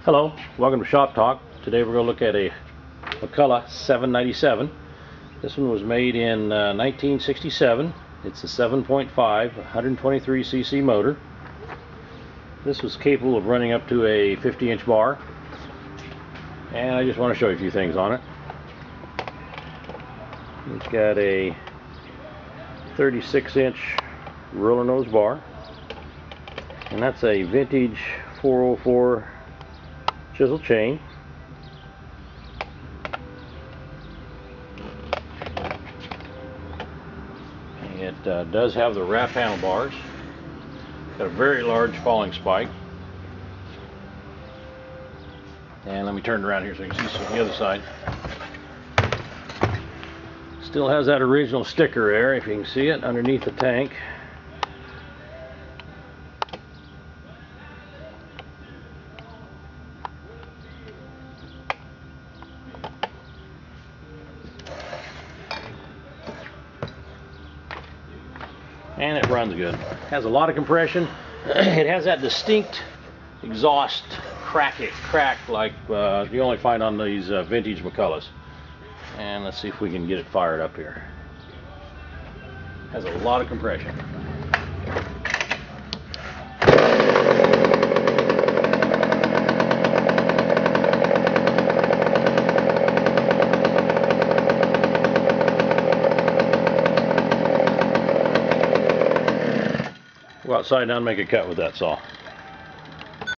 Hello, welcome to Shop Talk. Today we're going to look at a McCulloch 797. This one was made in 1967. It's a 7.5 123cc motor. This was capable of running up to a 50-inch bar, and I just want to show you a few things on it. It's got a 36-inch roller nose bar, and that's a vintage 404 chisel chain. It does have the wrap handlebars. Got a very large falling spike. And let me turn it around here so you can see the other side. Still has that original sticker there, if you can see it, underneath the tank. And it runs good. Has a lot of compression. It has that distinct exhaust crack like you only find on these vintage McCullochs. And let's see if we can get it fired up here. Has a lot of compression. Go outside now and make a cut with that saw.